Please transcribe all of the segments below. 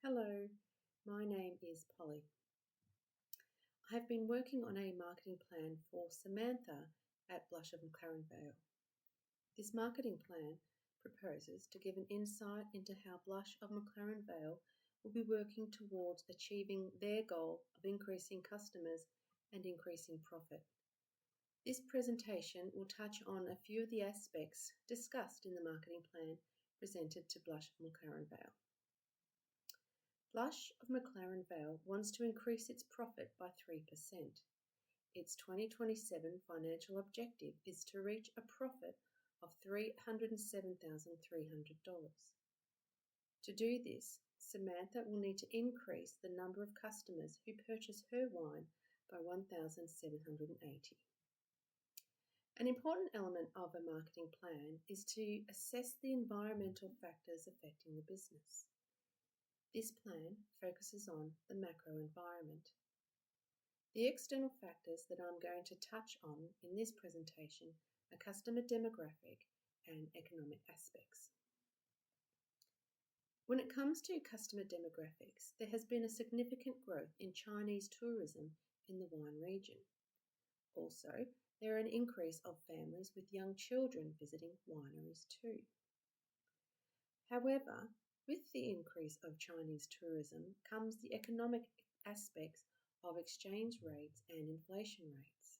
Hello, my name is Polly. I have been working on a marketing plan for Samantha at Blush of McLaren Vale. This marketing plan proposes to give an insight into how Blush of McLaren Vale will be working towards achieving their goal of increasing customers and increasing profit. This presentation will touch on a few of the aspects discussed in the marketing plan presented to Blush of McLaren Vale. Blush of McLaren Vale wants to increase its profit by 3%. Its 2027 financial objective is to reach a profit of $307,300. To do this, Samantha will need to increase the number of customers who purchase her wine by 1,780. An important element of a marketing plan is to assess the environmental factors affecting the business. This plan focuses on the macro environment. The external factors that I'm going to touch on in this presentation are customer demographic and economic aspects. When it comes to customer demographics, there has been a significant growth in Chinese tourism in the wine region. Also, there are an increase of families with young children visiting wineries too. However, with the increase of Chinese tourism comes the economic aspects of exchange rates and inflation rates.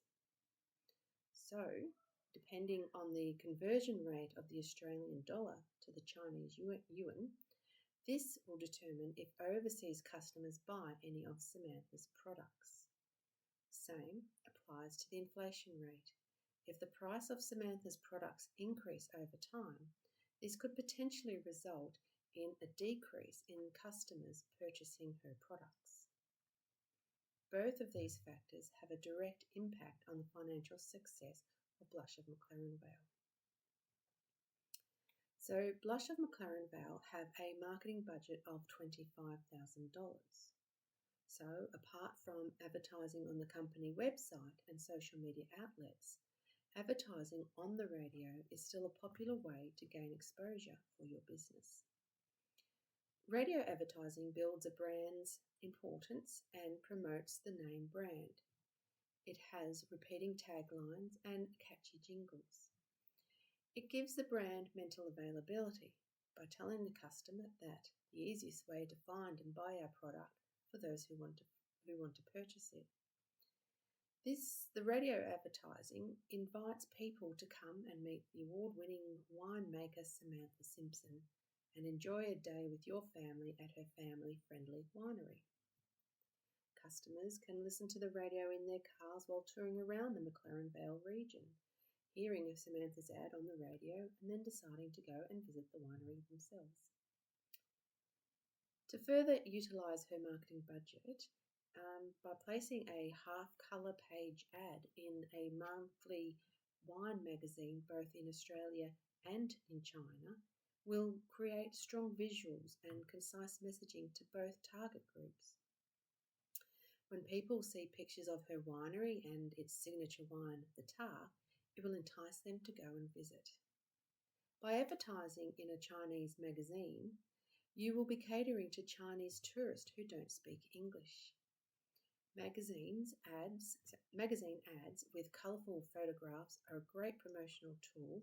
So, depending on the conversion rate of the Australian dollar to the Chinese yuan, this will determine if overseas customers buy any of Samantha's products. Same applies to the inflation rate. If the price of Samantha's products increase over time, this could potentially result in a decrease in customers purchasing her products. Both of these factors have a direct impact on the financial success of Blush of McLaren Vale. So, Blush of McLaren Vale have a marketing budget of $25,000. So, apart from advertising on the company website and social media outlets, advertising on the radio is still a popular way to gain exposure for your business. Radio advertising builds a brand's importance and promotes the name brand. It has repeating taglines and catchy jingles. It gives the brand mental availability by telling the customer that the easiest way to find and buy our product for those who want to purchase it. The radio advertising invites people to come and meet the award-winning winemaker Samantha Simpson and enjoy a day with your family at her family-friendly winery. Customers can listen to the radio in their cars while touring around the McLaren Vale region, hearing of Samantha's ad on the radio and then deciding to go and visit the winery themselves. To further utilise her marketing budget, by placing a half-colour page ad in a monthly wine magazine both in Australia and in China, will create strong visuals and concise messaging to both target groups. When people see pictures of her winery and its signature wine, the Tar, it will entice them to go and visit. By advertising in a Chinese magazine, you will be catering to Chinese tourists who don't speak English. Magazine ads with colourful photographs are a great promotional tool,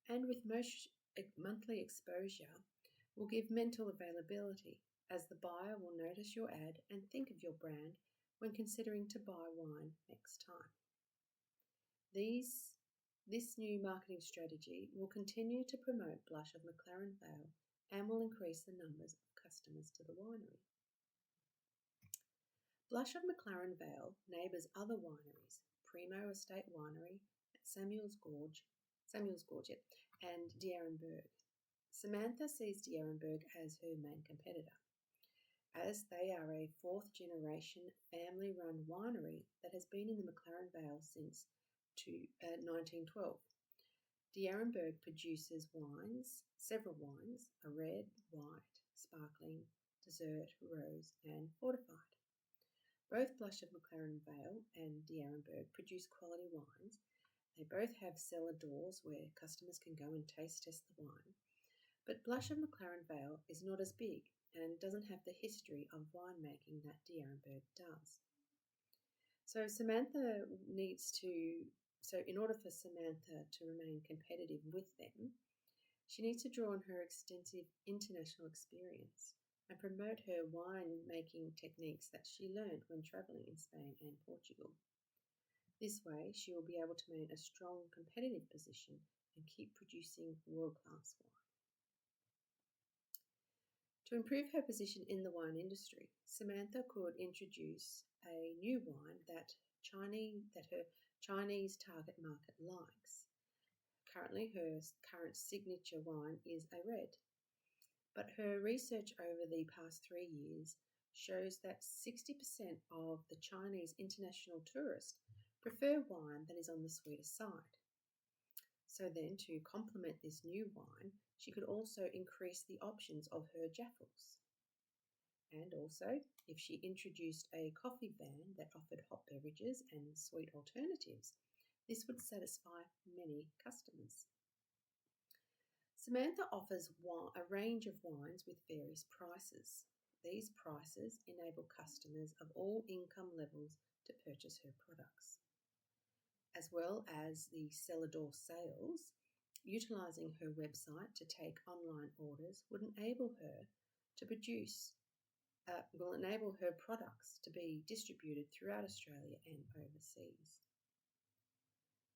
and with monthly exposure will give mental availability, as the buyer will notice your ad and think of your brand when considering to buy wine next time. This new marketing strategy will continue to promote Blush of McLaren Vale and will increase the numbers of customers to the winery. Blush of McLaren Vale neighbours other wineries, Primo Estate Winery at Samuel's Gorge, and D'Arenberg. Samantha sees D'Arenberg as her main competitor, as they are a fourth-generation family-run winery that has been in the McLaren Vale since 1912. D'Arenberg produces several wines, a red, white, sparkling, dessert, rose and fortified. Both Blush of McLaren Vale and D'Arenberg produce quality wines. They both have cellar doors where customers can go and taste test the wine. But Blush of McLaren Vale is not as big and doesn't have the history of winemaking that D'Arenberg does. So in order for Samantha to remain competitive with them, she needs to draw on her extensive international experience and promote her wine-making techniques that she learned when travelling in Spain and Portugal. This way, she will be able to maintain a strong competitive position and keep producing world-class wine. To improve her position in the wine industry, Samantha could introduce a new wine that her Chinese target market likes. Currently, her current signature wine is a red, but her research over the past 3 years shows that 60% of the Chinese international tourists prefer wine that is on the sweeter side. So then, to complement this new wine, she could also increase the options of her jaffles. And also, if she introduced a coffee van that offered hot beverages and sweet alternatives, this would satisfy many customers. Samantha offers a range of wines with various prices. These prices enable customers of all income levels to purchase her products. As well as the cellar door sales, utilising her website to take online orders will enable her products to be distributed throughout Australia and overseas.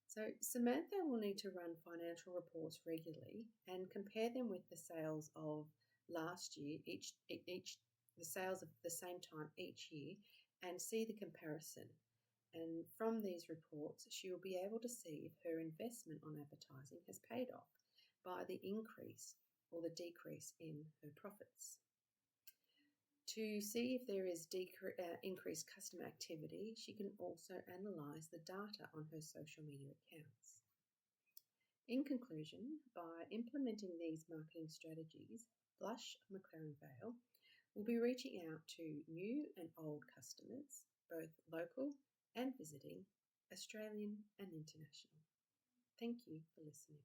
So Samantha will need to run financial reports regularly and compare them with the sales of last year, the sales of the same time each year, and see the comparison. And from these reports, she will be able to see if her investment on advertising has paid off by the increase or the decrease in her profits. To see if there is increased customer activity, she can also analyse the data on her social media accounts. In conclusion, by implementing these marketing strategies, Blush McLaren Vale will be reaching out to new and old customers, both local and visiting, Australian and international. Thank you for listening.